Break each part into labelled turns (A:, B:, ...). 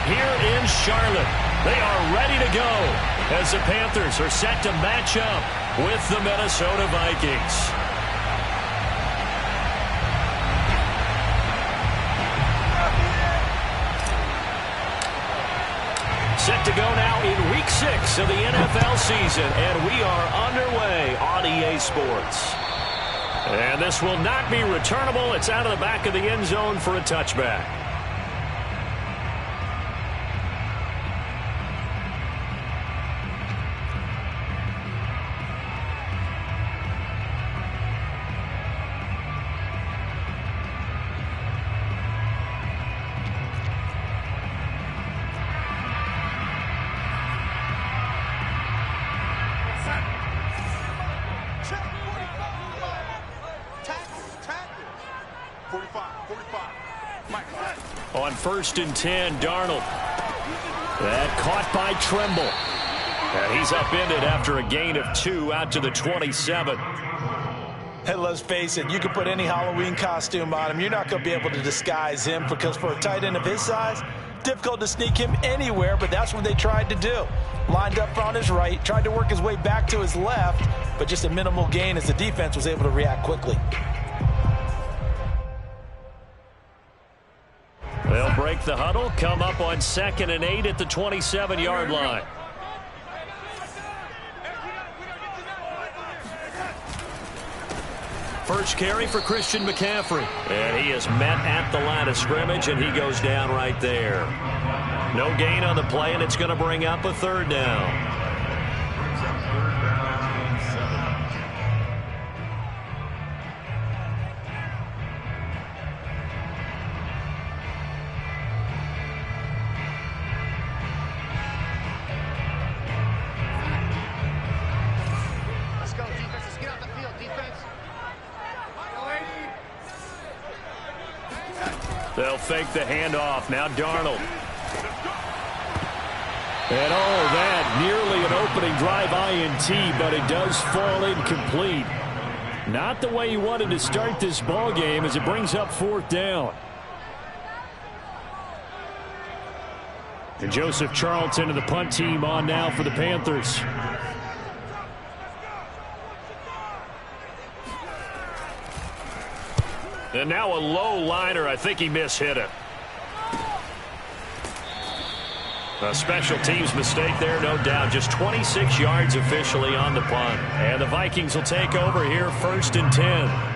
A: here in Charlotte. They are ready to go as the Panthers are set to match up with the Minnesota Vikings. Set to go now in Week 6 of the NFL season, and we are underway on EA Sports. And this will not be returnable. It's out of the back of the end zone for a touchback. On 1st and 10, Darnold. That caught by Tremble. And he's upended after a gain of 2 out to the 27.
B: Hey, let's face it, you can put any Halloween costume on him. You're not going to be able to disguise him because for a tight end of his size, difficult to sneak him anywhere, but that's what they tried to do. Lined up on his right, tried to work his way back to his left, but just a minimal gain as the defense was able to react quickly.
A: They'll break the huddle, come up on 2nd and 8 at the 27-yard line. First carry for Christian McCaffrey. And he is met at the line of scrimmage, and he goes down right there. No gain on the play, and it's going to bring up a 3rd down. They'll fake the handoff. Now Darnold. And that nearly an opening drive INT, but it does fall incomplete. Not the way he wanted to start this ball game as it brings up 4th down. And Joseph Charlton and the punt team on now for the Panthers. And now a low liner. I think he mishit it. A special teams mistake there, no doubt. Just 26 yards officially on the punt. And the Vikings will take over here 1st and 10.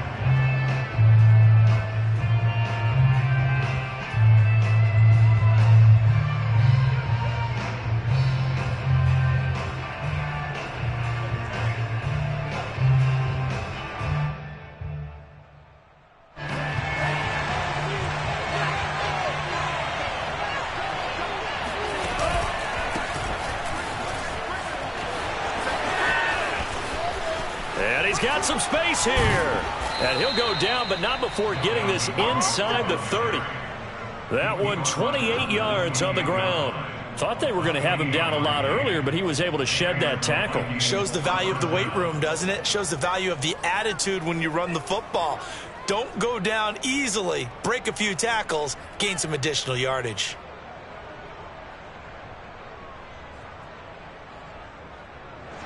A: Got some space here. And he'll go down, but not before getting this inside the 30. That one 28 yards on the ground. Thought they were going to have him down a lot earlier, but he was able to shed that tackle.
B: Shows the value of the weight room, doesn't it? Shows the value of the attitude when you run the football. Don't go down easily. Break a few tackles. Gain some additional yardage.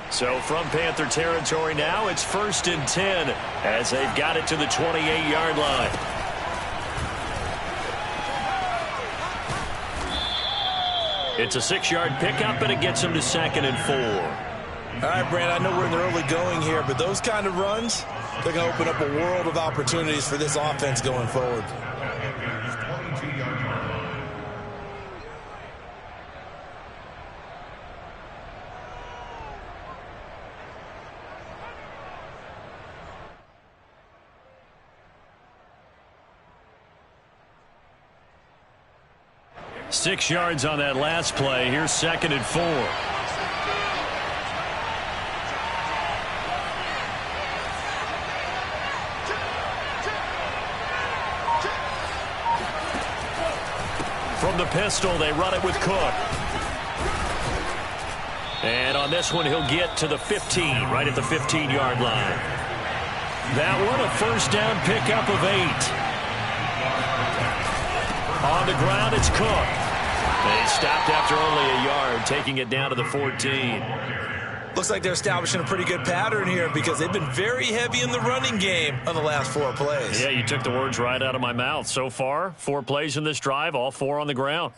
A: So from Panther territory now, it's 1st and 10 as they've got it to the 28-yard line. It's a 6-yard pickup, and it gets them to 2nd and 4.
B: All right, Brand, I know we're in the early going here, but those kind of runs, they're going to open up a world of opportunities for this offense going forward.
A: Six yards on that last play. Here's 2nd and 4. From the pistol, they run it with Cook. And on this one, he'll get to the 15, right at the 15-yard line. That one, a 1st down pickup of 8. On the ground, it's Cook. They stopped after only a yard, taking it down to the 14.
B: Looks like they're establishing a pretty good pattern here because they've been very heavy in the running game on the last 4 plays.
A: Yeah, you took the words right out of my mouth. So far, 4 plays in this drive, all 4 on the ground.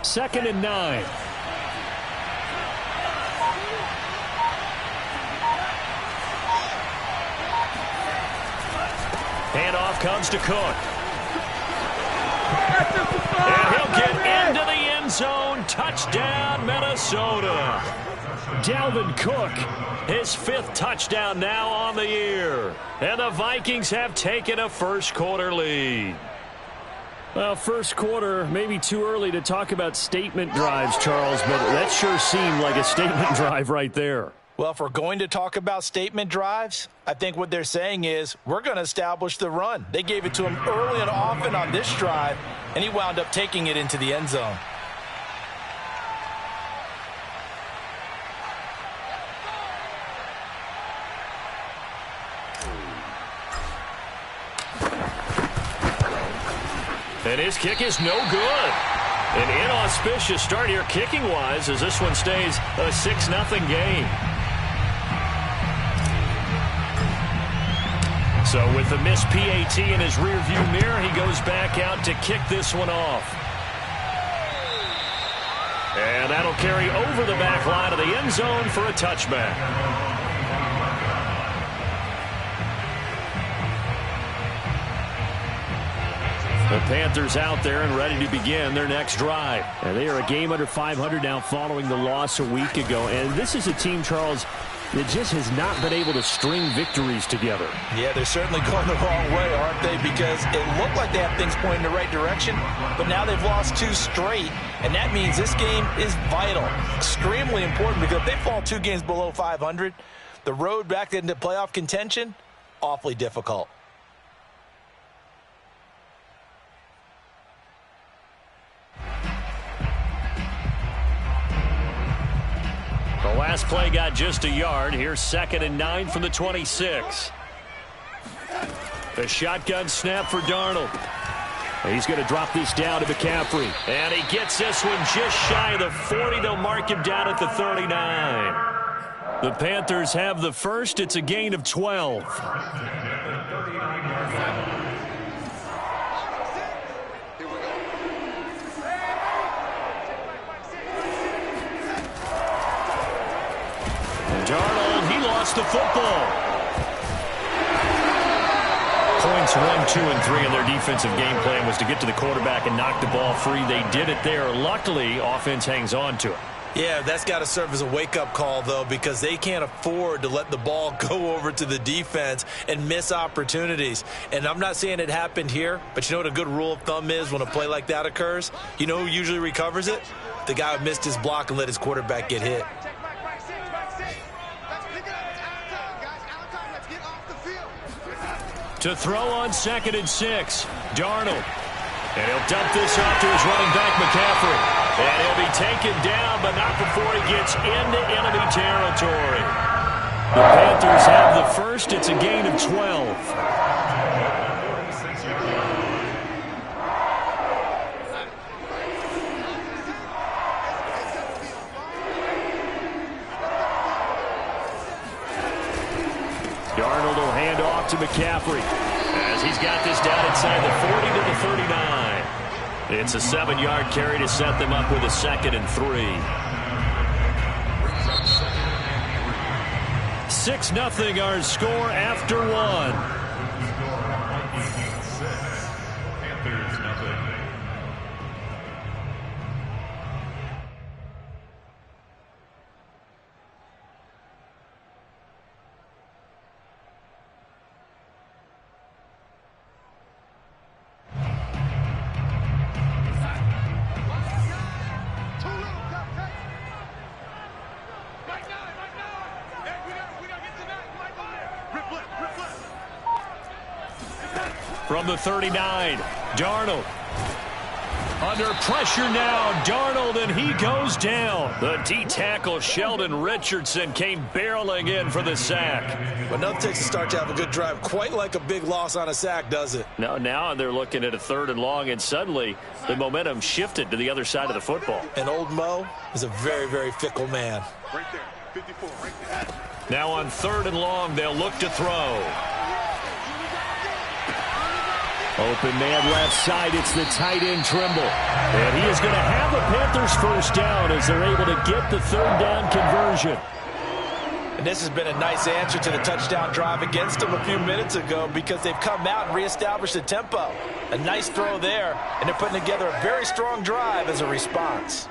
A: Second and 9. Handoff comes to Cook. And he'll get into the end zone. Touchdown, Minnesota. Dalvin Cook, his 5th touchdown now on the year. And the Vikings have taken a first-quarter lead. Well, first quarter, maybe too early to talk about statement drives, Charles, but that sure seemed like a statement drive right there.
B: Well, if we're going to talk about statement drives, I think what they're saying is we're going to establish the run. They gave it to him early and often on this drive, and he wound up taking it into the end zone.
A: And his kick is no good. An inauspicious start here kicking-wise as this one stays a 6-0 game. So with the missed PAT in his rearview mirror, he goes back out to kick this one off. And that'll carry over the back line of the end zone for a touchback. The Panthers out there and ready to begin their next drive. And they are a game under 500 now following the loss a week ago. And this is a team, Charles, that just has not been able to string victories together.
B: Yeah, they're certainly going the wrong way, aren't they? Because it looked like they have things pointing in the right direction, but now they've lost 2 straight, and that means this game is vital, extremely important, because if they fall 2 games below 500, the road back into playoff contention, awfully difficult.
A: The last play got just a yard. Here's 2nd and 9 from the 26. The shotgun snap for Darnold. He's going to drop this down to McCaffrey. And he gets this one just shy of the 40. They'll mark him down at the 39. The Panthers have the first. It's a gain of 12. Darnold, he lost the football. Points 1, 2, and 3 in their defensive game plan was to get to the quarterback and knock the ball free. They did it there. Luckily, offense hangs on to it.
B: Yeah, that's got to serve as a wake-up call, though, because they can't afford to let the ball go over to the defense and miss opportunities. And I'm not saying it happened here, but you know what a good rule of thumb is when a play like that occurs? You know who usually recovers it? The guy who missed his block and let his quarterback get hit.
A: To throw on 2nd and 6, Darnold. And he'll dump this off to his running back, McCaffrey. And he'll be taken down, but not before he gets into enemy territory. The Panthers have the first. It's a gain of 12. Darnold will hand off to McCaffrey as he's got this down inside the 40 to the 39. It's a 7-yard carry to set them up with a 2nd and 3. 6-0 our score after 1. From the 39, Darnold. Under pressure now, Darnold, and he goes down. The D-tackle, Sheldon Richardson, came barreling in for the sack.
B: But nothing takes a start to have a good drive quite like a big loss on a sack, does it?
A: Now they're looking at a 3rd and long, and suddenly the momentum shifted to the other side of the football.
B: And old Mo is a very, very fickle man.
C: Right there, 54, right there.
A: Now on 3rd and long, they'll look to throw. Open man left side, it's the tight end Trimble. And he is going to have the Panthers first down as they're able to get the 3rd down conversion.
B: And this has been a nice answer to the touchdown drive against them a few minutes ago because they've come out and reestablished the tempo. A nice throw there, and they're putting together a very strong drive as a response.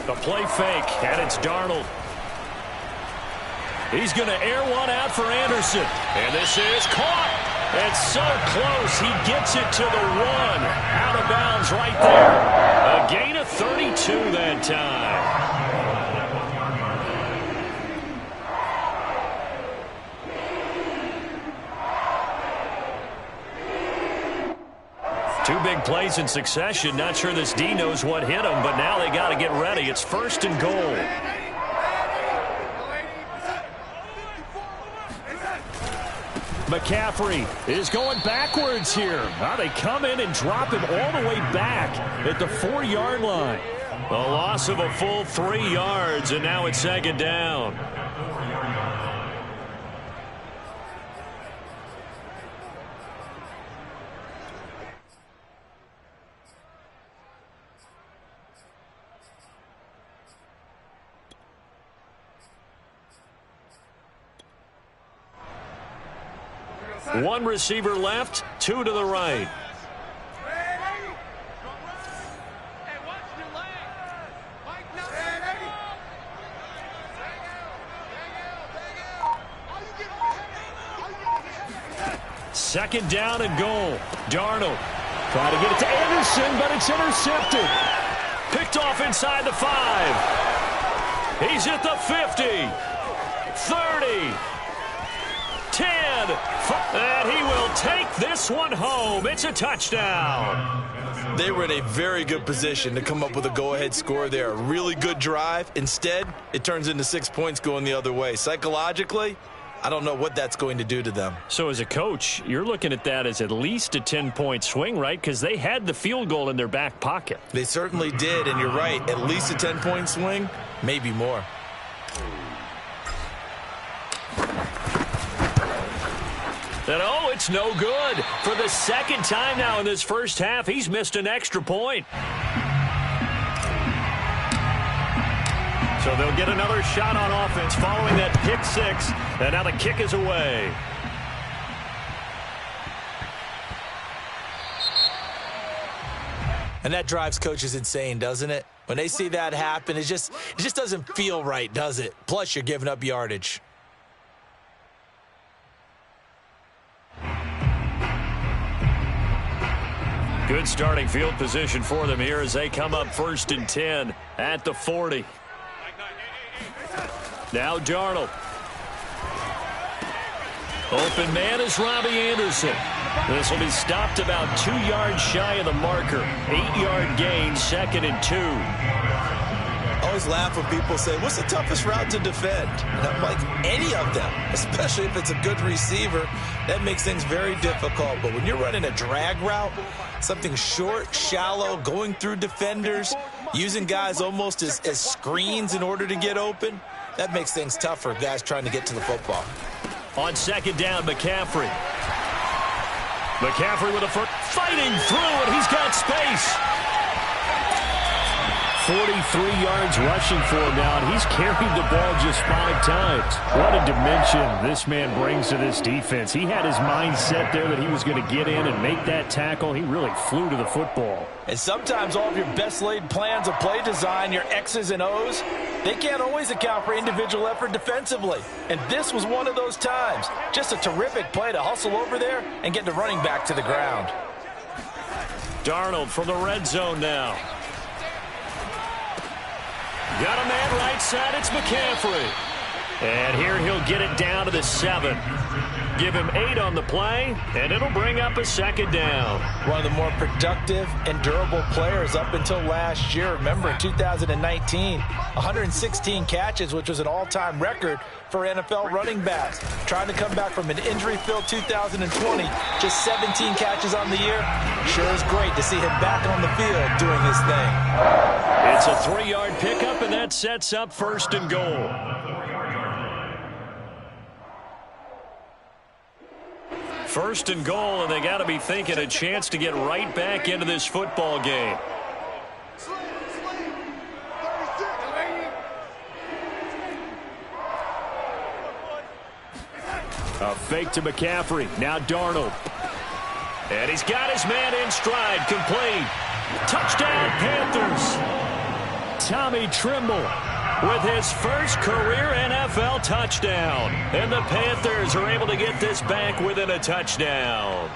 A: The play fake, and it's Darnold. He's going to air one out for Anderson. And this is caught. It's so close. He gets it to the 1. Out of bounds right there. A gain of 32 that time. Two big plays in succession. Not sure this D knows what hit him, but now they got to get ready. It's 1st and goal. McCaffrey is going backwards here. Now they come in and drop him all the way back at the 4-yard line. A loss of a full 3 yards, and now it's 2nd down. One receiver left, 2 to the right. Second down and goal. Darnold trying to get it to Anderson, but it's intercepted. Picked off inside the 5. He's at the 50, 30, 10, and he will take this one home. It's a touchdown.
B: They were in a very good position to come up with a go-ahead score there. A really good drive. Instead, it turns into 6 points going the other way. Psychologically, I don't know what that's going to do to them.
A: So as a coach, you're looking at that as at least a 10-point swing, right? Because they had the field goal in their back pocket.
B: They certainly did, and you're right. At least a 10-point swing, maybe more.
A: And oh, it's no good. For the 2nd time now in this first half, he's missed an extra point. So they'll get another shot on offense following that pick 6. And now the kick is away.
B: And that drives coaches insane, doesn't it? When they see that happen, it just doesn't feel right, does it? Plus, you're giving up yardage.
A: Good starting field position for them here as they come up 1st and 10 at the 40. Now Darnold. Open man is Robbie Anderson. This will be stopped about 2 yards shy of the marker. 8-yard gain, 2nd and 2.
B: I always laugh when people say, what's the toughest route to defend? And I'm like, any of them, especially if it's a good receiver. That makes things very difficult. But when you're running a drag route, something short, shallow, going through defenders, using guys almost as screens in order to get open, that makes things tougher, guys trying to get to the football.
A: On 2nd down, McCaffrey. McCaffrey with a first, fighting through, and he's got space. 43 yards rushing for him now, and he's carried the ball just 5 times. What a dimension this man brings to this defense. He had his mind set there that he was going to get in and make that tackle. He really flew to the football.
B: And sometimes all of your best laid plans of play design, your X's and O's, they can't always account for individual effort defensively. And this was one of those times. Just a terrific play to hustle over there and get the running back to the ground.
A: Darnold from the red zone now. Got a man right side, it's McCaffrey. And here he'll get it down to the 7. Give him 8 on the play, and it'll bring up a second down.
B: One of the more productive and durable players up until last year. Remember, in 2019, 116 catches, which was an all-time record for NFL running backs. Trying to come back from an injury-filled 2020, just 17 catches on the year. Sure is great to see him back on the field doing his thing.
A: It's a 3-yard pickup, and that sets up 1st and goal. First and goal, and they got to be thinking a chance to get right back into this football game. A fake to McCaffrey. Now Darnold. And he's got his man in stride. Complete. Touchdown, Panthers. Tommy Tremble with his first career NFL touchdown. And the Panthers are able to get this back within a touchdown.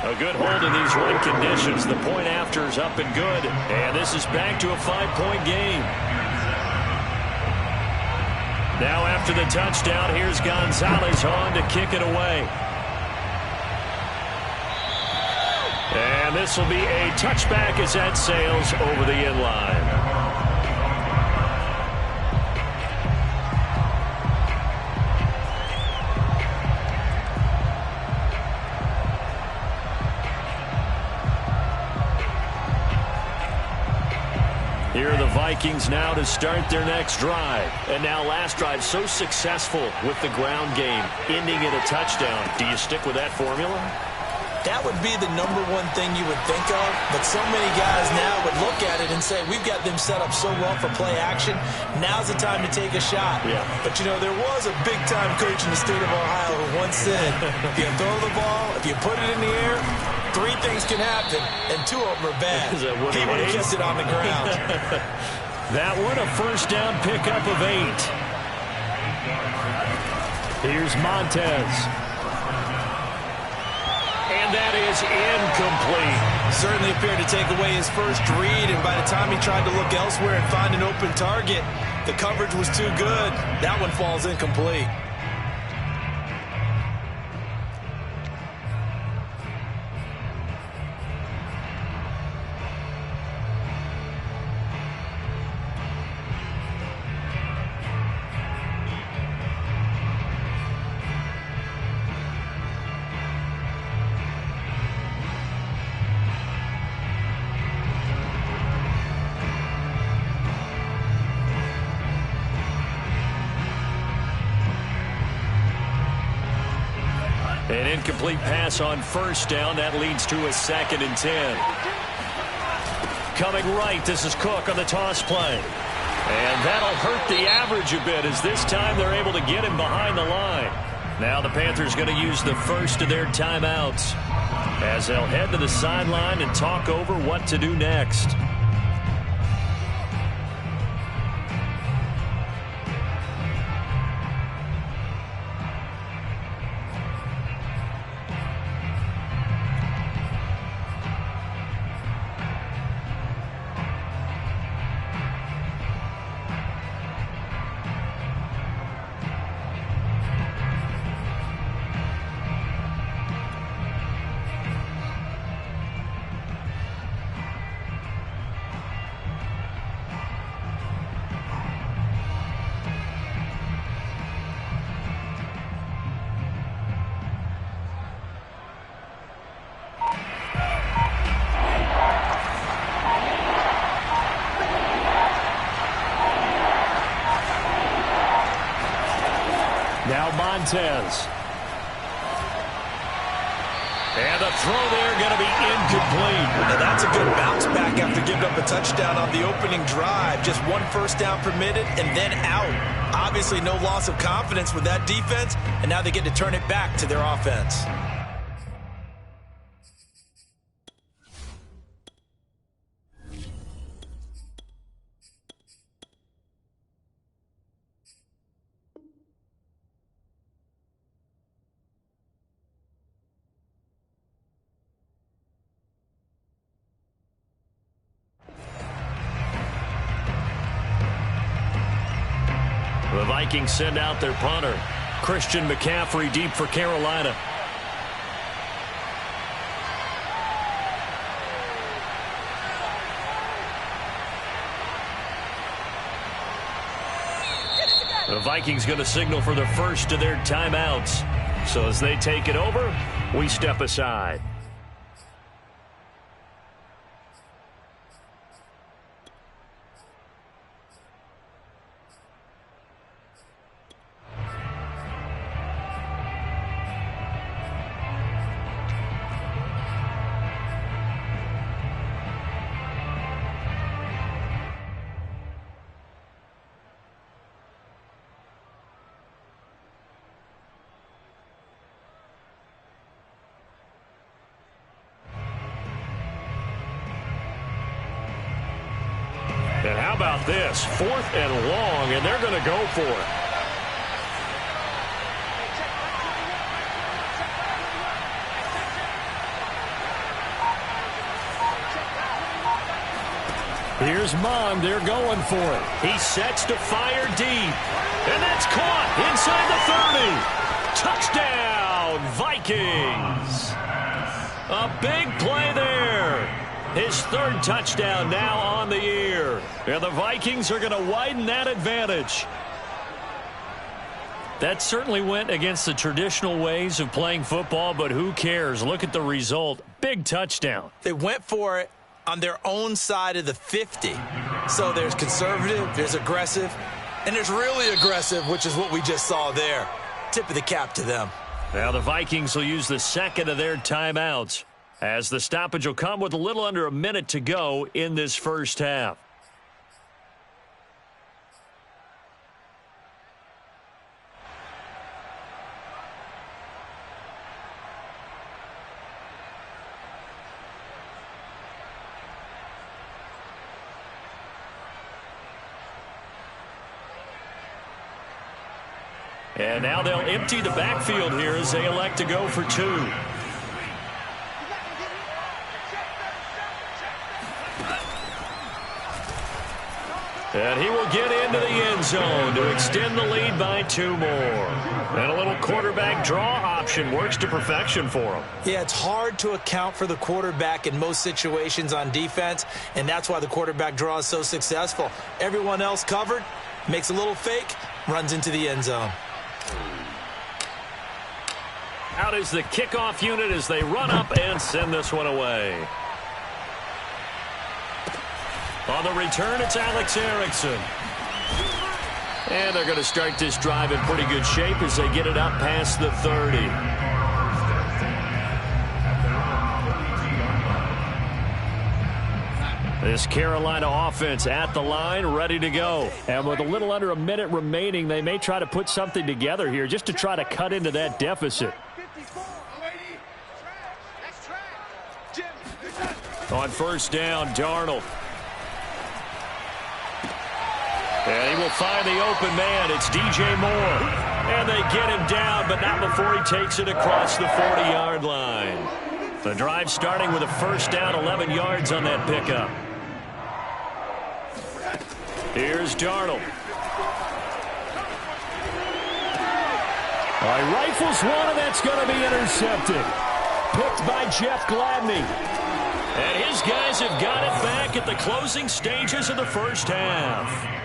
A: A good hold in these run conditions. The point after is up and good. And this is back to a 5-point game. Now after the touchdown, here's Gonzalez on to kick it away. And this will be a touchback as that sails over the end line. Here are the Vikings now to start their next drive. And now last drive so successful with the ground game, ending in a touchdown. Do you stick with that formula?
B: That would be the number one thing you would think of, but so many guys now would look at it and say, we've got them set up so well for play action, now's the time to take a shot. Yeah. But, you know, there was a big-time coach in the state of Ohio who once said, if you throw the ball, if you put it in the air, 3 things can happen, and 2 of them are bad. He would have kept it on the ground.
A: That one, a first down pickup of 8. Here's Montez. And that is incomplete.
B: Certainly appeared to take away his first read, and by the time he tried to look elsewhere and find an open target, the coverage was too good. That one falls incomplete.
A: An incomplete pass on first down. That leads to a 2nd and 10. Coming right, this is Cook on the toss play. And that'll hurt the average a bit as this time they're able to get him behind the line. Now the Panthers going to use the first of their timeouts as they'll head to the sideline and talk over what to do next. Now Montez. And the throw there going to be incomplete.
B: And that's a good bounce back after giving up a touchdown on the opening drive. Just 1 first down permitted and then out. Obviously no loss of confidence with that defense, and now they get to turn it back to their offense.
A: Vikings send out their punter. Christian McCaffrey deep for Carolina. The Vikings going to signal for the first of their timeouts. So as they take it over, we step aside. And how about this? 4th and long, and they're going to go for it. Here's Mond. They're going for it. He sets to fire deep. And that's caught inside the 30. Touchdown, Vikings. A big play there. His 3rd touchdown now on the year. And the Vikings are going to widen that advantage. That certainly went against the traditional ways of playing football, but who cares? Look at the result. Big touchdown.
B: They went for it on their own side of the 50. So there's conservative, there's aggressive, and there's really aggressive, which is what we just saw there. Tip of the cap to them.
A: Now the Vikings will use the 2nd of their timeouts, as the stoppage will come with a little under a minute to go in this first half. And now they'll empty the backfield here as they elect to go for 2. And he will get into the end zone to extend the lead by 2 more. And a little quarterback draw option works to perfection for him.
B: Yeah, it's hard to account for the quarterback in most situations on defense, and that's why the quarterback draw is so successful. Everyone else covered, makes a little fake, runs into the end zone.
A: Out is the kickoff unit as they run up and send this one away. On the return, it's Alex Erickson. And they're going to start this drive in pretty good shape as they get it up past the 30. This Carolina offense at the line, ready to go. And with a little under a minute remaining, they may try to put something together here just to try to cut into that deficit. On first down, Darnold. And he will find the open man. It's DJ Moore. And they get him down, but not before he takes it across the 40-yard line. The drive starting with a first down, 11 yards on that pickup. Here's Darnold. All right, rifles one, and that's going to be intercepted. Picked by Jeff Gladney. And his guys have got it back at the closing stages of the first half.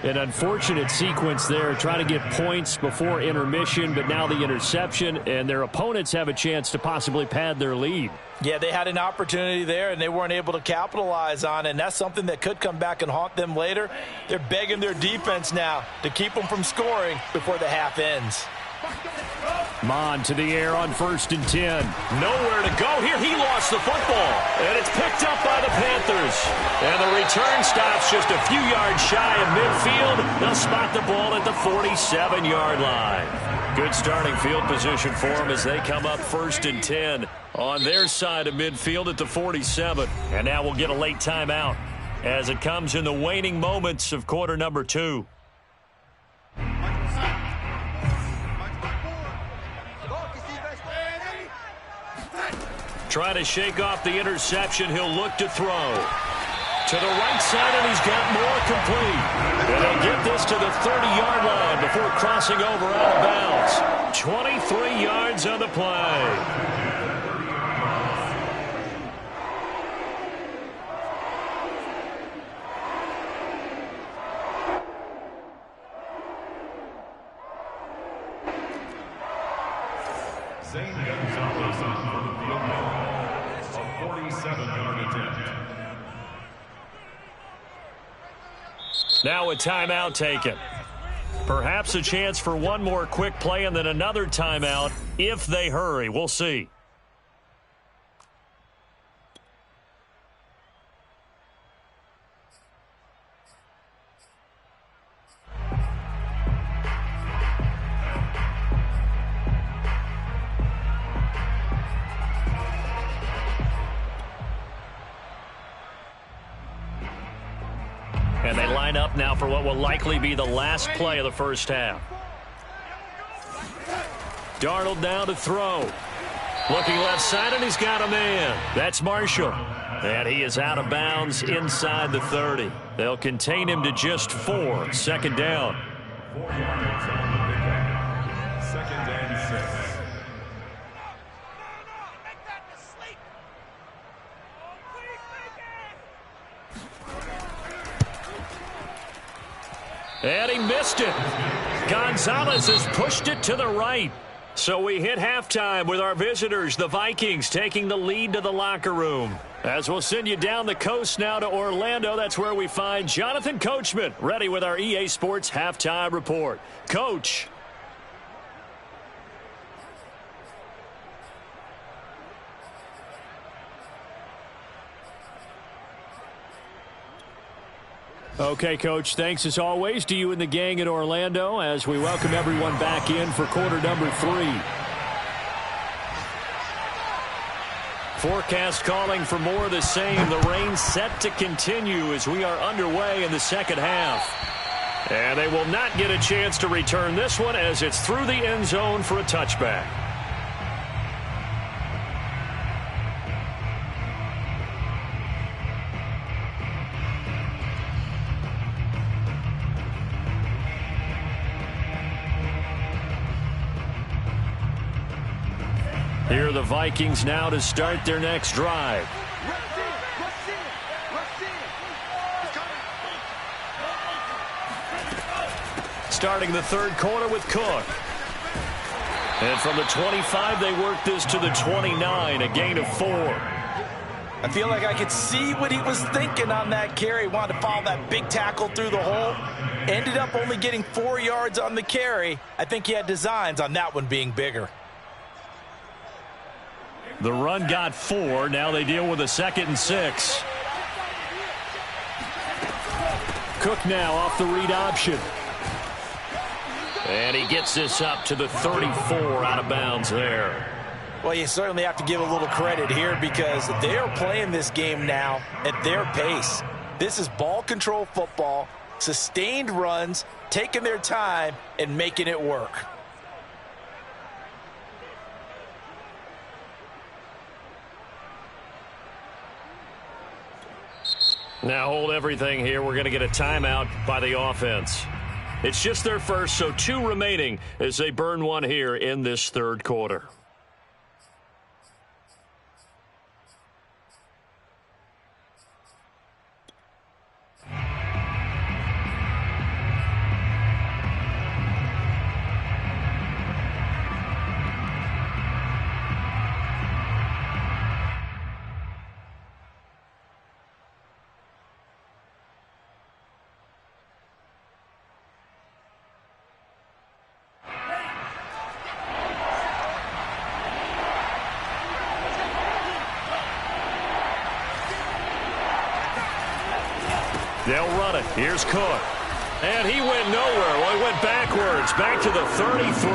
A: An unfortunate sequence there, trying to get points before intermission, but now the interception, and their opponents have a chance to possibly pad their lead.
B: Yeah, they had an opportunity there, and they weren't able to capitalize on it, and that's something that could come back and haunt them later. They're begging their defense now to keep them from scoring before the half ends.
A: Mond to the air on first and 10. Nowhere to go here. He lost the football. And it's picked up by the Panthers. And the return stops just a few yards shy of midfield. They'll spot the ball at the 47-yard line. Good starting field position for them as they come up first and 10 on their side of midfield at the 47. And now we'll get a late timeout as it comes in the waning moments of quarter number 2. Trying to shake off the interception. He'll look to throw. To the right side, and he's got more complete. And they'll get this to the 30-yard line before crossing over out of bounds. 23 yards on the play. Now a timeout taken. Perhaps a chance for one more quick play and then another timeout if they hurry. We'll see. And they line up now for what will likely be the last play of the first half. Darnold now to throw. Looking left side, and he's got a man. That's Marshall. And he is out of bounds inside the 30. They'll contain him to just 4. Second down.
C: 4 yards on the pickup. Second and 6.
A: And he missed it. Gonzalez has pushed it to the right. So we hit halftime with our visitors, the Vikings, taking the lead to the locker room. As we'll send you down the coast now to Orlando, that's where we find Jonathan Coachman, ready with our EA Sports Halftime Report. Coach. Okay, Coach, thanks as always to you and the gang in Orlando as we welcome everyone back in for quarter number 3. Forecast calling for more of the same. The rain set to continue as we are underway in the second half. And they will not get a chance to return this one as it's through the end zone for a touchback. Here are the Vikings now to start their next drive. Starting the third quarter with Cook. And from the 25, they work this to the 29, a gain of 4.
B: I feel like I could see what he was thinking on that carry. Wanted to follow that big tackle through the hole. Ended up only getting 4 yards on the carry. I think he had designs on that one being bigger.
A: The run got 4. Now they deal with a 2nd and 6. Cook now off the read option. And he gets this up to the 34 out of bounds there.
B: Well, you certainly have to give a little credit here because they are playing this game now at their pace. This is ball control football, sustained runs, taking their time and making it work.
A: Now hold everything here. We're going to get a timeout by the offense. It's just their first, so 2 remaining as they burn one here in this third quarter. They'll run it. Here's Cook. And he went nowhere. Well, he went backwards. Back to the 33.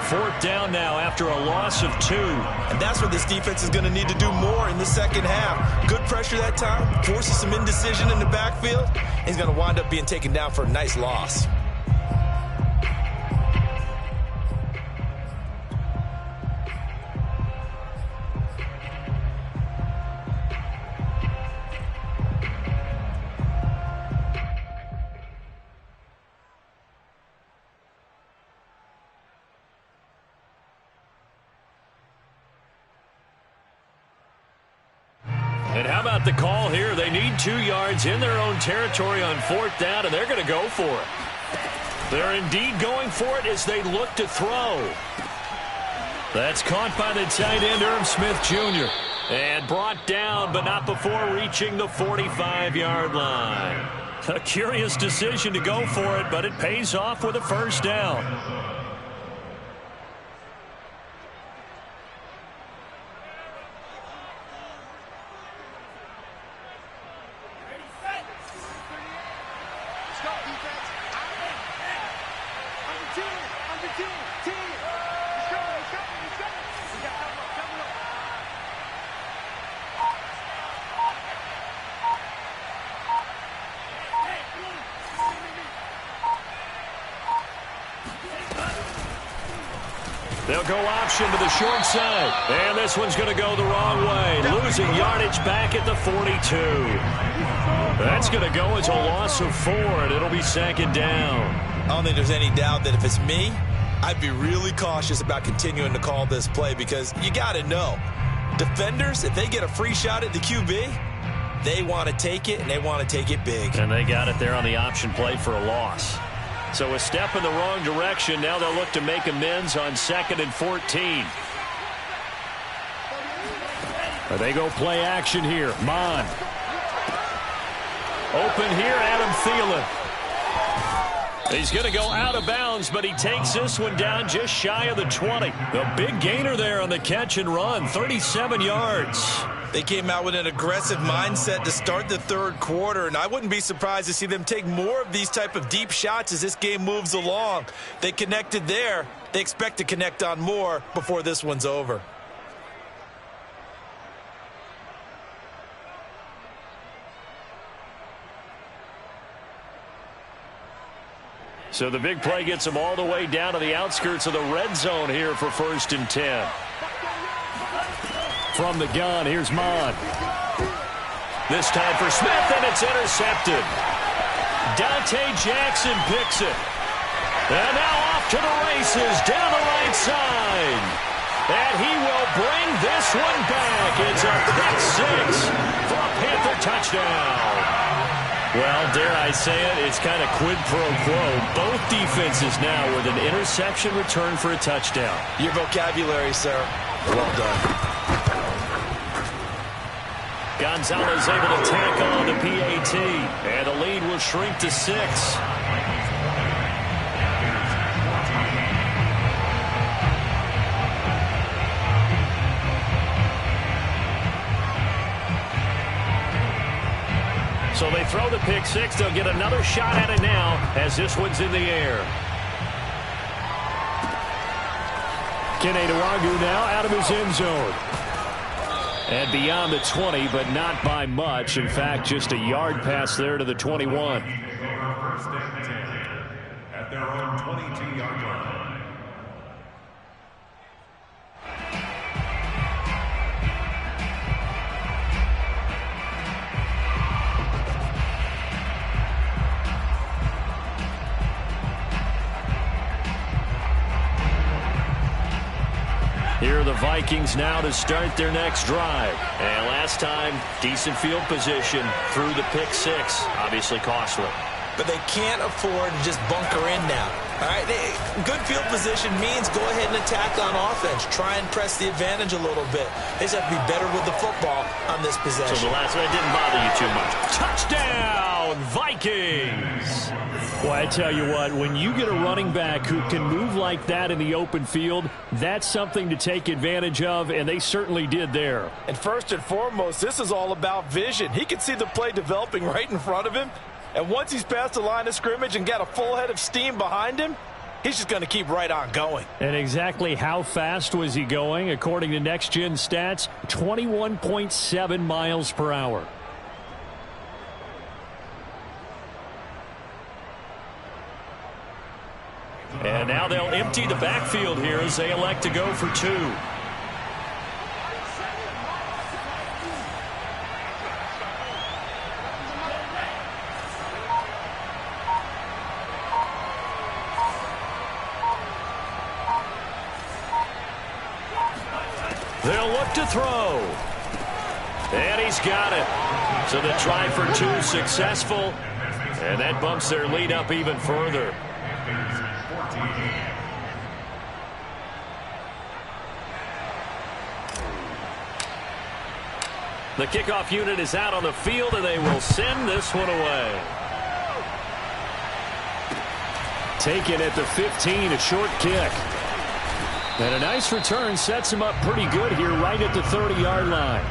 A: 4th down now after a loss of 2.
B: And that's what this defense is going to need to do more in the second half. Good pressure that time. Forces some indecision in the backfield. He's going to wind up being taken down for a nice loss.
A: And how about the call here? They need 2 yards in their own territory on 4th down, and they're going to go for it. They're indeed going for it as they look to throw. That's caught by the tight end, Irv Smith Jr. And brought down, but not before reaching the 45-yard line. A curious decision to go for it, but it pays off with a first down. They'll go option to the short side. And this one's going to go the wrong way. Losing yardage back at the 42. That's going to go as a loss of 4, and it'll be 2nd down.
B: I don't think there's any doubt that if it's me, I'd be really cautious about continuing to call this play because you got to know, defenders, if they get a free shot at the QB, they want to take it, and they want to take it big.
A: And they got it there on the option play for a loss. So a step in the wrong direction. Now they'll look to make amends on 2nd and 14. They go play action here. Mon. Open here, Adam Thielen. He's going to go out of bounds, but he takes this one down just shy of the 20. The big gainer there on the catch and run, 37 yards.
B: They came out with an aggressive mindset to start the 3rd quarter, and I wouldn't be surprised to see them take more of these type of deep shots as this game moves along. They connected there. They expect to connect on more before this one's over.
A: So the big play gets them all the way down to the outskirts of the red zone here for 1st and 10. From the gun, here's Mon. This time for Smith, and it's intercepted. Dante Jackson picks it. And now off to the races down the right side. And he will bring this one back. It's a pick 6 for a Panther touchdown. Well, dare I say it, it's kind of quid pro quo. Both defenses now with an interception return for a touchdown.
B: Your vocabulary, sir. Well done.
A: Gonzalez able to tack on the PAT, and the lead will shrink to 6. So they throw the pick 6. They'll get another shot at it now as this one's in the air. Kennedawagu now out of his end zone. And beyond the 20, but not by much. In fact, just a yard pass there to the 21.
C: First and 10 at their own 22-yard line.
A: Here are the Vikings now to start their next drive. And last time, decent field position through the pick 6. Obviously costly.
B: But they can't afford to just bunker in now. All right, good field position means go ahead and attack on offense. Try and press the advantage a little bit. They just have to be better with the football on this possession.
A: So the last one didn't bother you too much. Touchdown, Vikings! Well, I tell you what, when you get a running back who can move like that in the open field, that's something to take advantage of, and they certainly did there.
B: And first and foremost, this is all about vision. He can see the play developing right in front of him. And once he's past the line of scrimmage and got a full head of steam behind him, he's just going to keep right on going.
A: And exactly how fast was he going? According to Next Gen Stats, 21.7 miles per hour. And now they'll empty the backfield here as they elect to go for 2. They'll look to throw. And he's got it. So the try for two successful. And that bumps their lead up even further. The kickoff unit is out on the field, and they will send this one away. Taken at the 15, a short kick. And a nice return sets him up pretty good here right at the 30-yard line.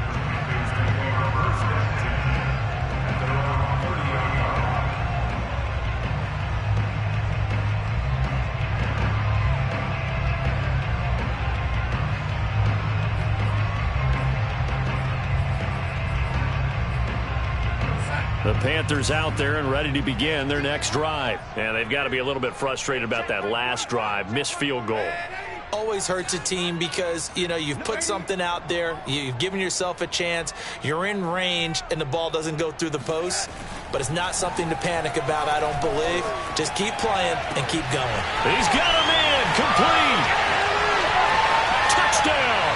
A: The Panthers out there and ready to begin their next drive. And they've got to be a little bit frustrated about that last drive, missed field goal.
B: Always hurts a team because, you know, you've put something out there, you've given yourself a chance, you're in range, and the ball doesn't go through the post. But it's not something to panic about, I don't believe. Just keep playing and keep going.
A: He's got him in, complete. Touchdown.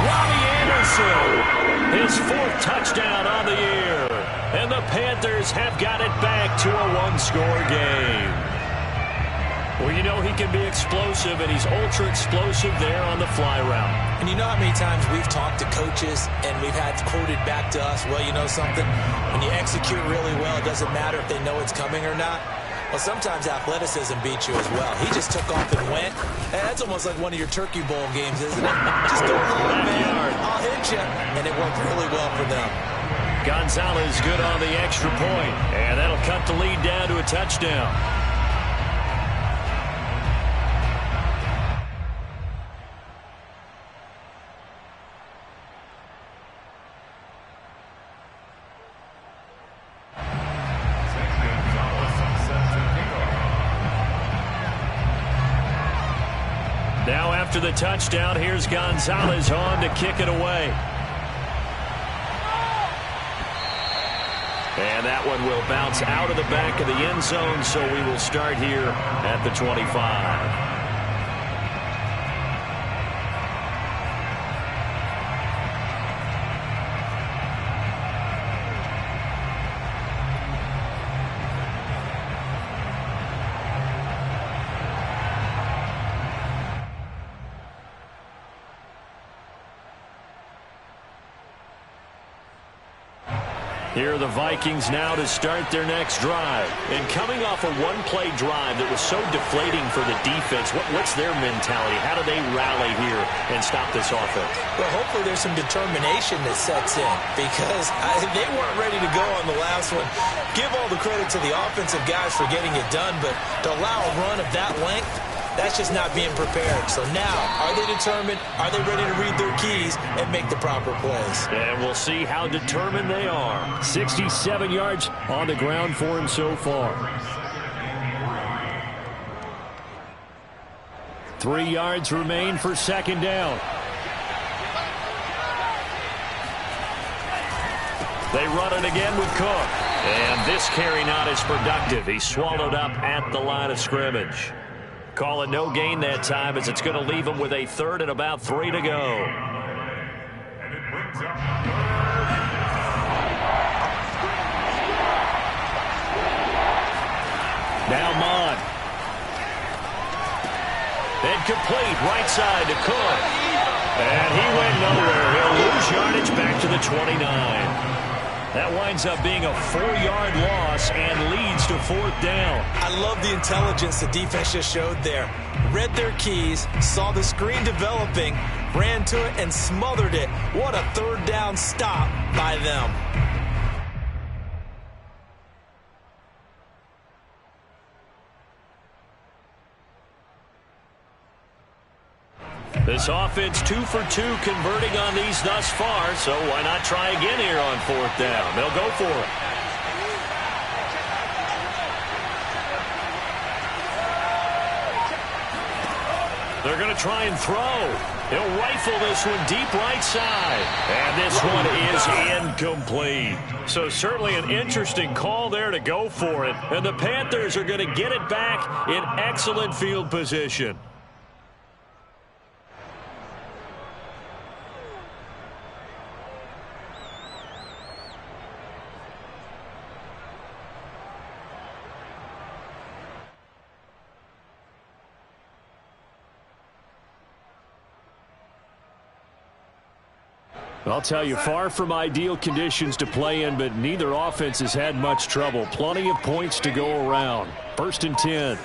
A: Robbie Anderson. His fourth touchdown on the year. And the Panthers have got it back to a one-score game. Well, you know he can be explosive, and he's ultra-explosive there on the fly route.
B: And you know how many times we've talked to coaches and we've had quoted back to us, well, you know something? When you execute really well, it doesn't matter if they know it's coming or not. Well, sometimes athleticism beats you as well. He just took off and went. Hey, that's almost like one of your Turkey Bowl games, isn't it? Just go hard, man. I'll hit you. And it worked really well for them.
A: Gonzalez good on the extra point, and that'll cut the lead down to a touchdown. Now after the touchdown, here's Gonzalez on to kick it away. And that one will bounce out of the back of the end zone, so we will start here at the 25. Here are the Vikings now to start their next drive. And coming off a one-play drive that was so deflating for the defense, what's their mentality? How do they rally here and stop this offense?
B: Well, hopefully there's some determination that sets in because they weren't ready to go on the last one. Give all the credit to the offensive guys for getting it done, but to allow a run of that length, that's just not being prepared. So now, are they determined? Are they ready to read their keys and make the proper plays?
A: And we'll see how determined they are. 67 yards on the ground for him so far. 3 yards remain for second down. They run it again with Cook. And this carry not as productive. He's swallowed up at the line of scrimmage. Call it no gain that time as it's going to leave him with a third and about 3 to go. Now Mond. Incomplete, right side to Cook. And he went nowhere. He'll lose yardage back to the 29. That winds up being a 4-yard loss and leads to fourth down.
B: I love the intelligence the defense just showed there. Read their keys, saw the screen developing, ran to it, and smothered it. What a third down stop by them.
A: This offense 2 for 2 converting on these thus far, so why not try again here on fourth down? They'll go for it. They're going to try and throw. He'll rifle this one deep right side. And this one is incomplete. So certainly an interesting call there to go for it. And the Panthers are going to get it back in excellent field position. I'll tell you, far from ideal conditions to play in, but neither offense has had much trouble. Plenty of points to go around. 1st and 10.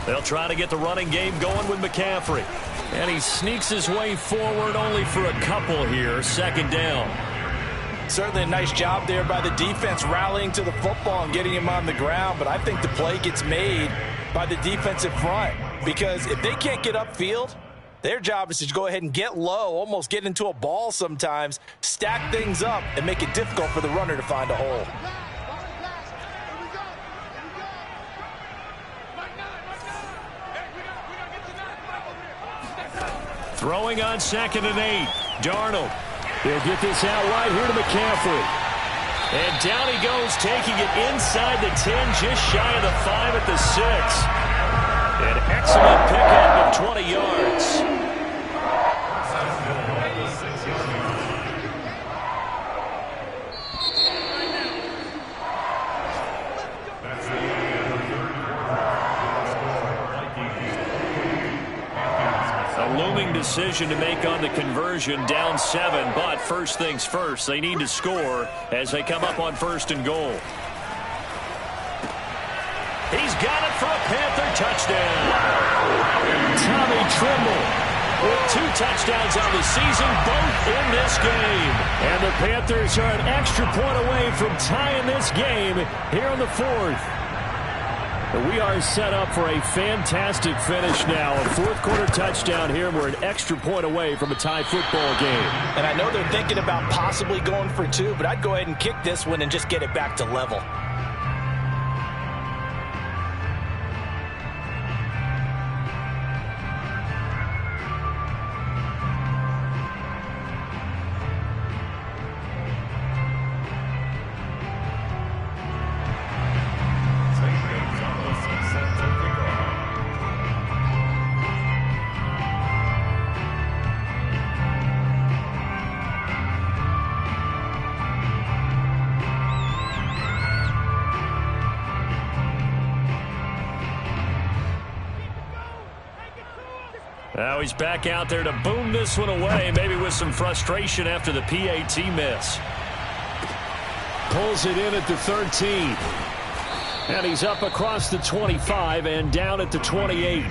A: They'll try to get the running game going with McCaffrey. And he sneaks his way forward only for a couple here. 2nd down.
B: Certainly a nice job there by the defense rallying to the football and getting him on the ground. But I think the play gets made by the defensive front. Because if they can't get upfield, their job is to go ahead and get low, almost get into a ball sometimes, stack things up, and make it difficult for the runner to find a hole.
A: Throwing on 2nd and 8. Darnold. He'll get this out wide here to McCaffrey. And down he goes, taking it inside the 10, just shy of the 5 at the 6. An excellent pickup of 20 yards. A looming decision to make on the conversion, down 7, but first things first, they need to score as they come up on 1st and goal. He's got it for a Panther touchdown. Tommy Tremble with 2 touchdowns on the season, both in this game. And the Panthers are an extra point away from tying this game here in the 4th. We are set up for a fantastic finish now. A 4th quarter touchdown here. We're an extra point away from a tie football game.
B: And I know they're thinking about possibly going for 2, but I'd go ahead and kick this one and just get it back to level.
A: Now he's back out there to boom this one away, maybe with some frustration after the PAT miss. Pulls it in at the 13. And he's up across the 25 and down at the 28.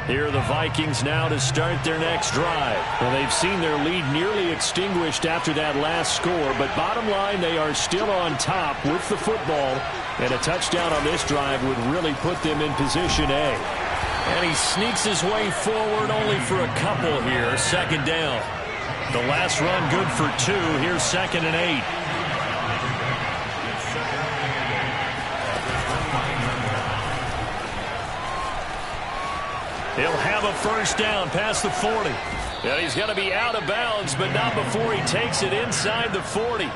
A: Here are the Vikings now to start their next drive. Well, they've seen their lead nearly extinguished after that last score, but bottom line, they are still on top with the football, and a touchdown on this drive would really put them in position A. And he sneaks his way forward only for a couple here, 2nd down. The last run good for 2. Here's 2nd and 8. He'll have a 1st down past the 40. And he's going to be out of bounds, but not before he takes it inside the 40.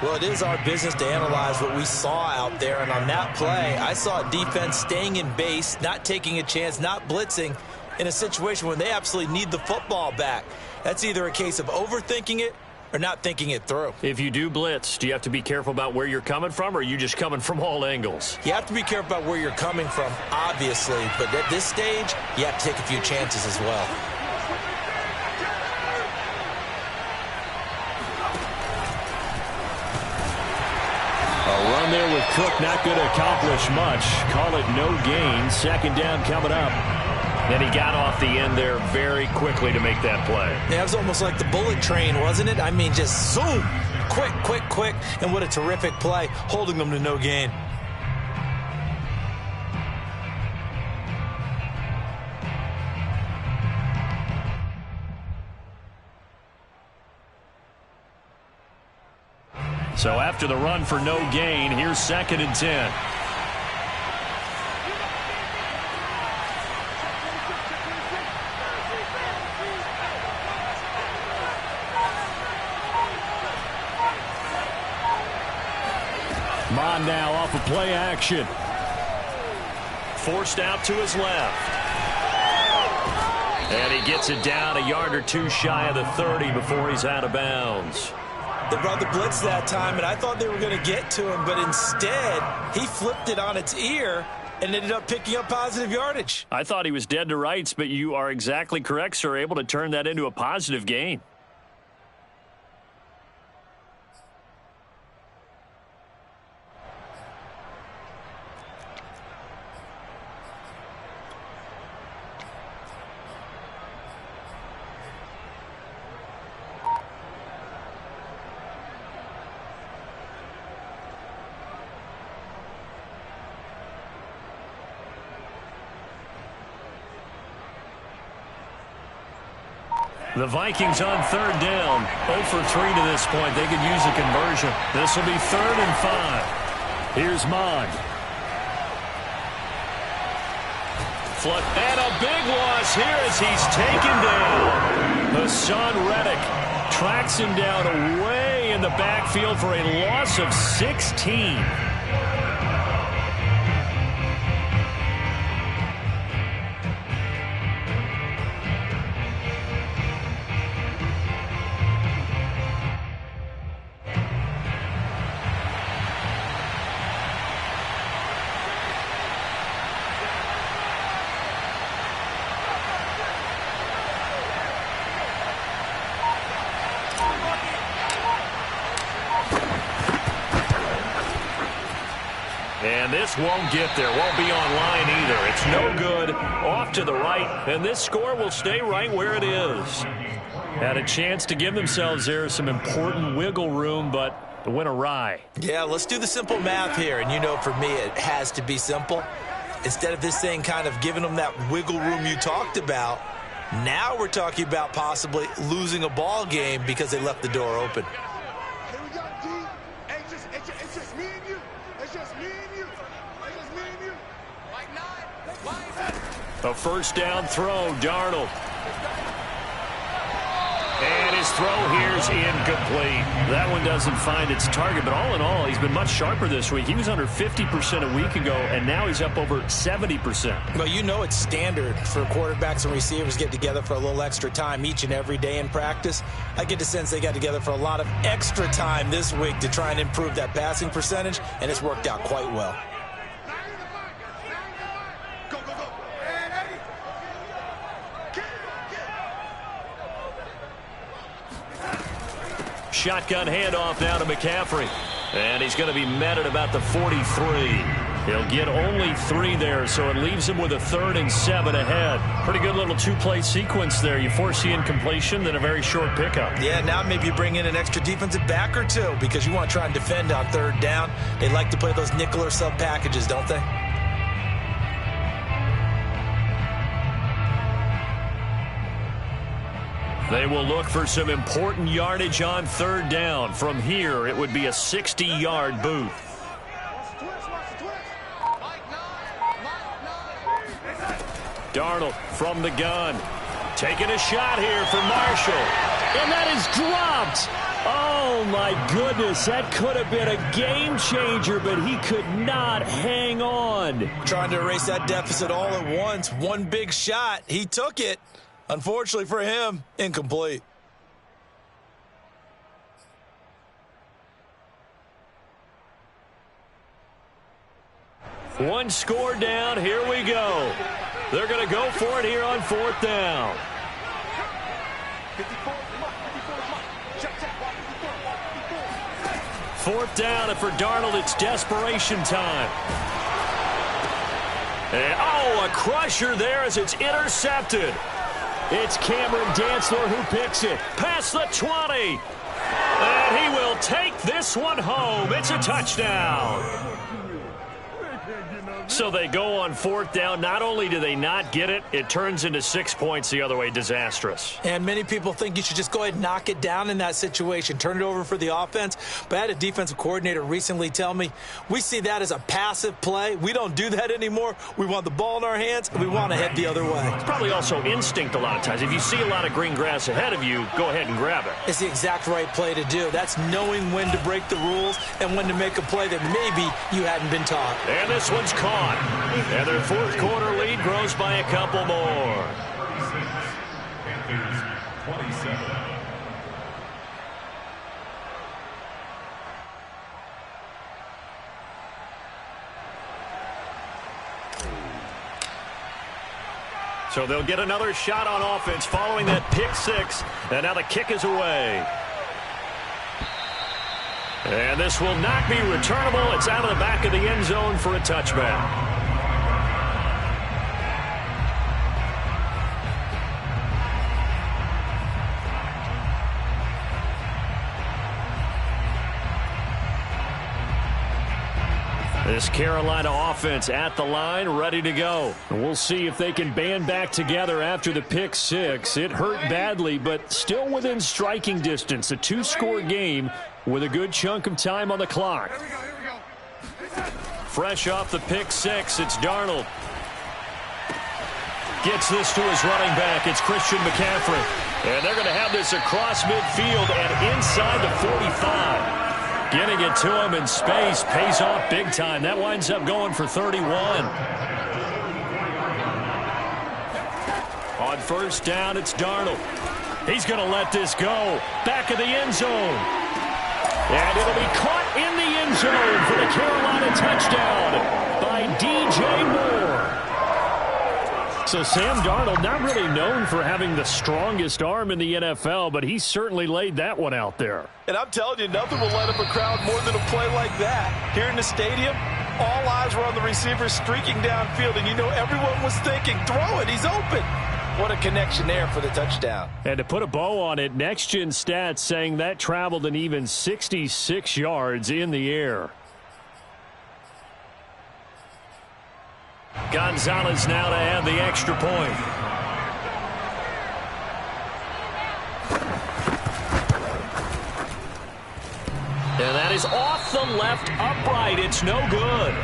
B: Well, it is our business to analyze what we saw out there. And on that play, I saw a defense staying in base, not taking a chance, not blitzing in a situation where they absolutely need the football back. That's either a case of overthinking it or not thinking it through.
A: If you do blitz, do you have to be careful about where you're coming from, or are you just coming from all angles?
B: You have to be careful about where you're coming from, obviously. But at this stage, you have to take a few chances as well.
A: A run there with Cook not going to accomplish much. Call it no gain. 2nd down coming up. And he got off the end there very quickly to make that play.
B: Yeah, it was almost like the bullet train, wasn't it? I mean, just zoom. Quick, quick, quick. And what a terrific play, holding them to no gain.
A: So after the run for no gain, here's 2nd and 10. Ahman now off of play action. Forced out to his left. And he gets it down a yard or two shy of the 30 before he's out of bounds.
B: They brought the blitz that time, and I thought they were going to get to him, but instead, he flipped it on its ear and ended up picking up positive yardage.
A: I thought he was dead to rights, but you are exactly correct, sir, able to turn that into a positive gain. The Vikings on third down. 0 for 3 to this point. They could use a conversion. This will be 3rd and 5. Here's Mond. And a big loss here as he's taken down. Hassan Reddick tracks him down away in the backfield for a loss of 16. And this won't get there, won't be online either. It's no good, off to the right, and this score will stay right where it is. Had a chance to give themselves there some important wiggle room, but the went awry.
B: Yeah, let's do the simple math here, and you know for me it has to be simple. Instead of this thing kind of giving them that wiggle room you talked about, now we're talking about possibly losing a ball game because they left the door open.
A: A first down throw, Darnold. And his throw here's incomplete. That one doesn't find its target, but all in all, he's been much sharper this week. He was under 50% a week ago, and now he's up over 70%.
B: Well, you know it's standard for quarterbacks and receivers get together for a little extra time each and every day in practice. I get the sense they got together for a lot of extra time this week to try and improve that passing percentage, and it's worked out quite well.
A: Shotgun handoff now to McCaffrey. And he's going to be met at about the 43. He'll get only 3 there, so it leaves him with a 3rd and 7 ahead. Pretty good little two-play sequence there. You force the incompletion, then a very short pickup.
B: Yeah, now maybe you bring in an extra defensive back or two because you want to try and defend on 3rd down. They like to play those nickel or sub packages, don't they?
A: They will look for some important yardage on 3rd down. From here, it would be a 60-yard boot. Darnold from the gun. Taking a shot here for Marshall. And that is dropped. Oh, my goodness. That could have been a game changer, but he could not hang on.
B: Trying to erase that deficit all at once. One big shot. He took it. Unfortunately for him, incomplete.
A: One score down. Here we go. They're going to go for it here on 4th down. Fourth down, and for Darnold, it's desperation time. And, oh, a crusher there as it's intercepted. It's Cameron Dantzler who picks it. Past the 20. And he will take this one home. It's a touchdown. So they go on 4th down. Not only do they not get it, it turns into 6 points the other way. Disastrous.
B: And many people think you should just go ahead and knock it down in that situation, turn it over for the offense. But I had a defensive coordinator recently tell me, we see that as a passive play. We don't do that anymore. We want the ball in our hands, and we want to head the other way.
A: It's probably also instinct a lot of times. If you see a lot of green grass ahead of you, go ahead and grab it.
B: It's the exact right play to do. That's knowing when to break the rules and when to make a play that maybe you hadn't been taught.
A: And this one's caught. And their 4th quarter lead grows by a couple more.
C: 27.
A: So they'll get another shot on offense following that pick 6. And now the kick is away. And this will not be returnable. It's out of the back of the end zone for a touchback. This Carolina offense at the line, ready to go. And we'll see if they can band back together after the pick 6. It hurt badly, but still within striking distance. A 2-score game with a good chunk of time on the clock. Fresh off the pick 6, it's Darnold. Gets this to his running back. It's Christian McCaffrey. And they're going to have this across midfield and inside the 45. Getting it to him in space pays off big time. That winds up going for 31. On 1st down, it's Darnold. He's going to let this go. Back of the end zone. And it'll be caught in the end zone for the Carolina touchdown by DJ Moore. So Sam Darnold, not really known for having the strongest arm in the NFL, but he certainly laid that one out there.
B: And I'm telling you, nothing will light up a crowd more than a play like that. Here in the stadium, all eyes were on the receiver streaking downfield, and you know everyone was thinking, throw it, he's open. What a connection there for the touchdown.
A: And to put a bow on it, Next Gen Stats saying that traveled an even 66 yards in the air. Gonzalez now to add the extra point. And that is off the left upright. It's no good.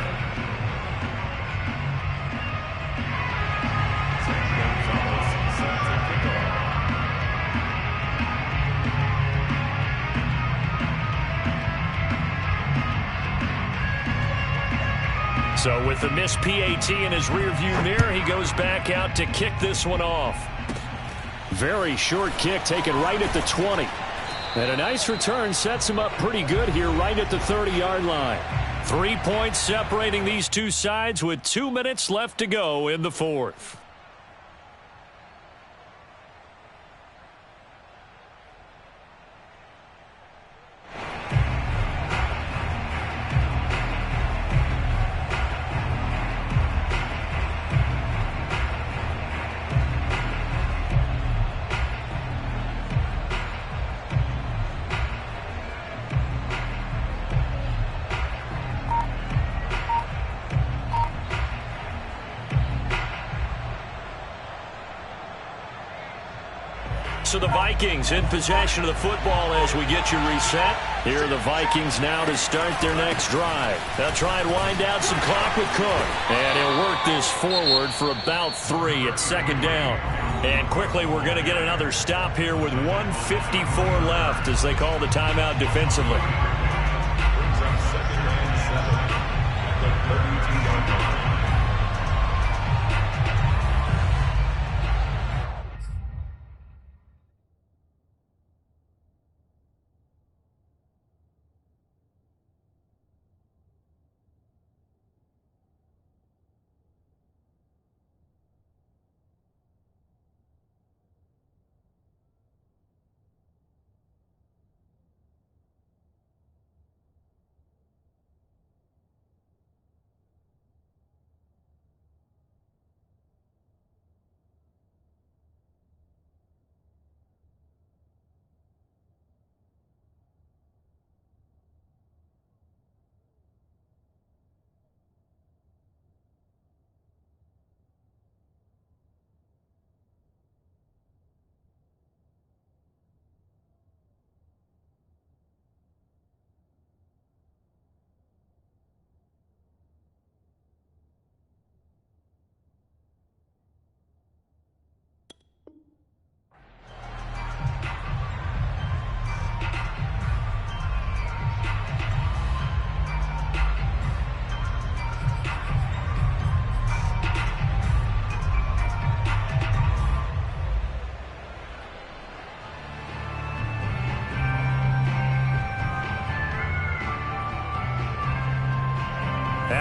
A: So with the missed PAT in his rearview mirror, he goes back out to kick this one off. Very short kick taken right at the 20. And a nice return sets him up pretty good here right at the 30-yard line. 3 points separating these two sides with 2 minutes left to go in the 4th. So the Vikings in possession of the football as we get you reset. Here are the Vikings now to start their next drive. They'll try and wind down some clock with Cook. And he'll work this forward for about 3 at 2nd down. And quickly we're going to get another stop here with 1:54 left as they call the timeout defensively.
C: Brings up 2nd and 7 at the 32-yard line.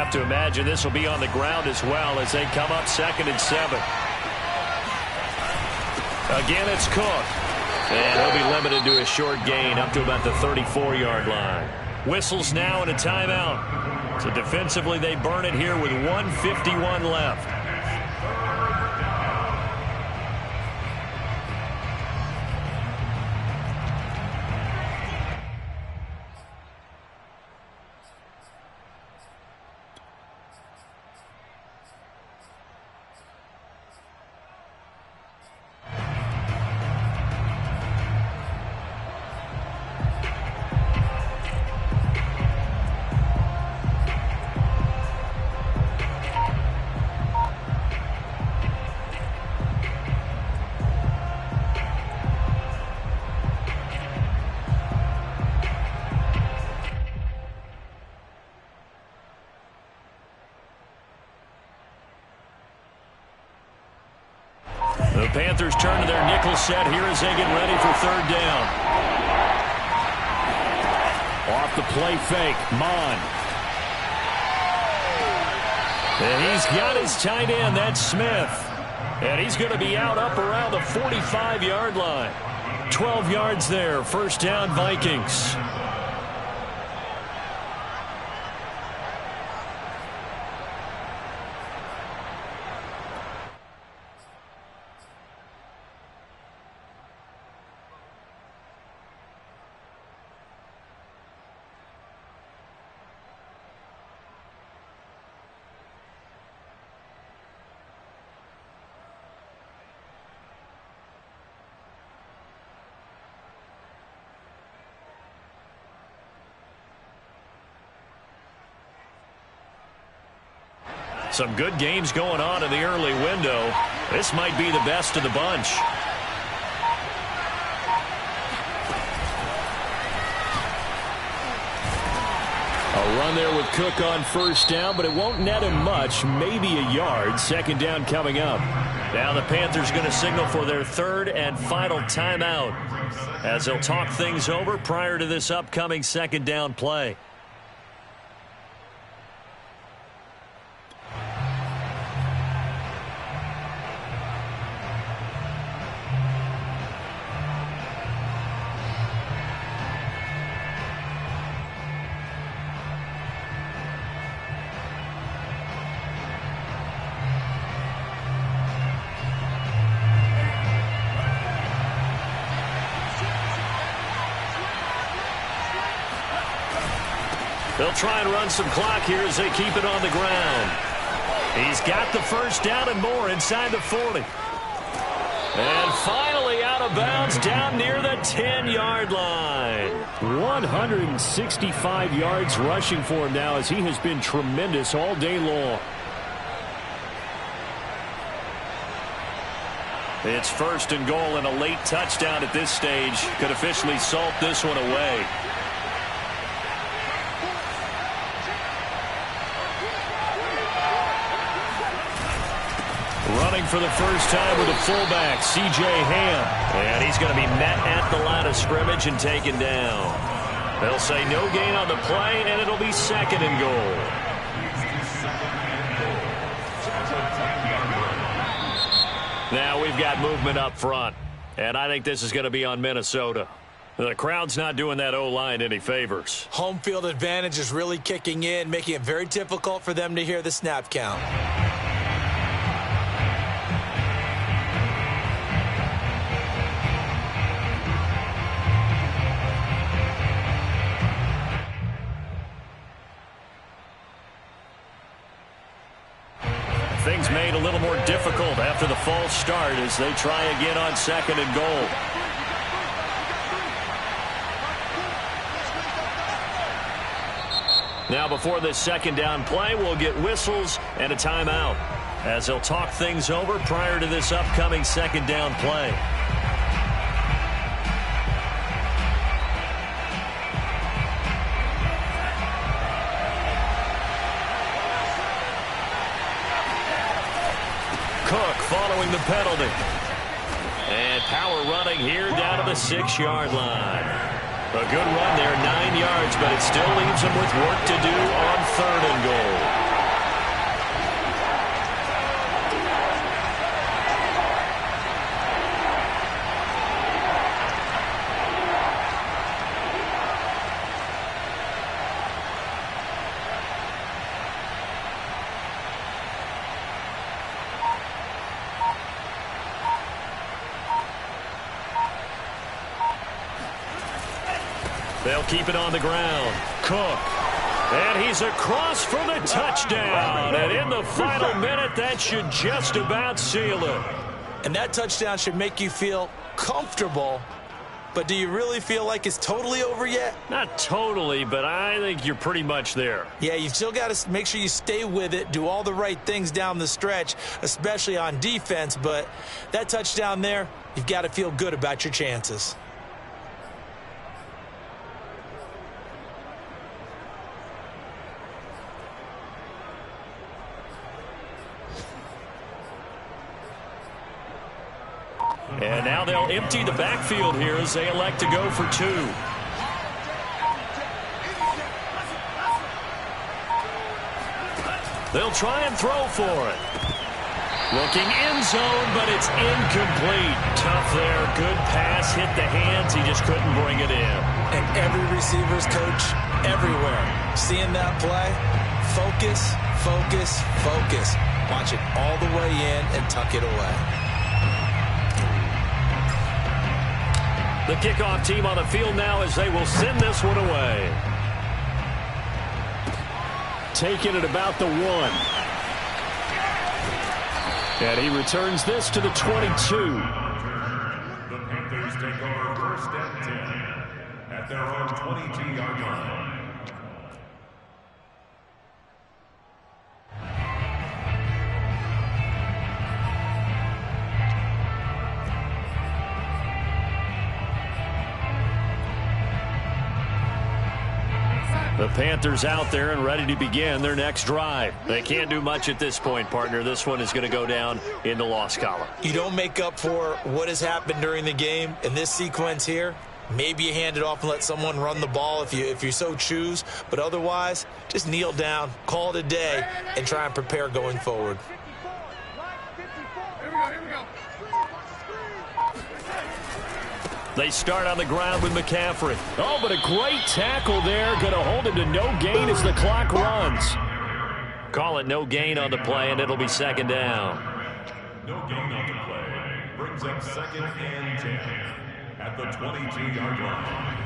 A: have to imagine this will be on the ground as well as they come up 2nd and 7. Again, it's Cook. And he'll be limited to a short gain up to about the 34-yard line. Whistles now and a timeout. So defensively, they burn it here with 1:51 left. The Panthers turn to their nickel set here as they get ready for 3rd down. Off the play fake, Mon. And he's got his tight end, that's Smith. And he's going to be out up around the 45-yard line. 12 yards there, 1st down Vikings. Some good games going on in the early window. This might be the best of the bunch. A run there with Cook on 1st down, but it won't net him much, maybe a yard. 2nd down coming up. Now the Panthers going to signal for their 3rd and final timeout as they'll talk things over prior to this upcoming 2nd down play. They'll try and run some clock here as they keep it on the ground. He's got the 1st down and more inside the 40. And finally out of bounds down near the 10-yard line. 165 yards rushing for him now as he has been tremendous all day long. It's 1st and goal and a late touchdown at this stage could officially salt this one away. Running for the 1st time with a fullback, C.J. Ham. And he's going to be met at the line of scrimmage and taken down. They'll say no gain on the play, and it'll be 2nd and goal. Now we've got movement up front, and I think this is going to be on Minnesota. The crowd's not doing that O-line any favors.
B: Home field advantage is really kicking in, making it very difficult for them to hear the snap count.
A: Things made a little more difficult after the false start as they try again on 2nd and goal. Now before this 2nd down play, we'll get whistles and a timeout as they'll talk things over prior to this upcoming 2nd down play. Cook following the penalty. And power running here down to the 6-yard line. A good run there, 9 yards, but it still leaves him with work to do on 3rd and goal. They'll keep it on the ground. Cook. And he's across for the touchdown. And in the final minute, that should just about seal it.
B: And that touchdown should make you feel comfortable. But do you really feel like it's totally over yet?
A: Not totally, but I think you're pretty much there.
B: Yeah, you've still got to make sure you stay with it, do all the right things down the stretch, especially on defense. But that touchdown there, you've got to feel good about your chances.
A: And now they'll empty the backfield here as they elect to go for 2. They'll try and throw for it. Looking end zone, but it's incomplete. Tough there. Good pass. Hit the hands. He just couldn't bring it in.
B: And every receiver's coach everywhere. Seeing that play, focus, focus, focus. Watch it all the way in and tuck it away.
A: The kickoff team on the field now as they will send this one away. Taking it about the 1. And he returns this to the 22.
C: The Panthers take over first and 10 at their own 22-yard line.
A: The Panthers out there and ready to begin their next drive. They can't do much at this point, partner. This one is going to go down in the loss column.
B: You don't make up for what has happened during the game in this sequence here. Maybe you hand it off and let someone run the ball if you so choose. But otherwise, just kneel down, call it a day, and try and prepare going forward.
A: They start on the ground with McCaffrey. Oh, but a great tackle there. Going to hold him to no gain as the clock runs. Call it no gain on the play, and it'll be second down.
C: No gain on the play. Brings up second and 10 at the 22-yard line.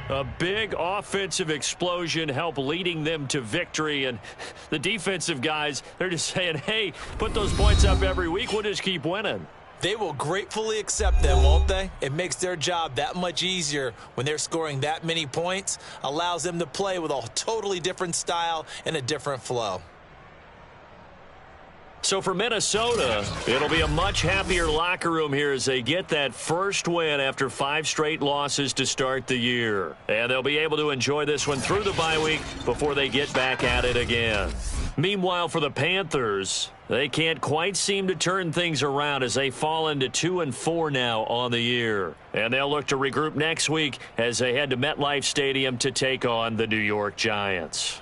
A: A big offensive explosion helped leading them to victory. And the defensive guys, they're just saying, hey, put those points up every week. We'll just keep winning.
B: They will gratefully accept them, won't they? It makes their job that much easier when they're scoring that many points. Allows them to play with a totally different style and a different flow.
A: So for Minnesota, it'll be a much happier locker room here as they get that first win after 5 straight losses to start the year. And they'll be able to enjoy this one through the bye week before they get back at it again. Meanwhile, for the Panthers, they can't quite seem to turn things around as they fall into 2-4 now on the year. And they'll look to regroup next week as they head to MetLife Stadium to take on the New York Giants.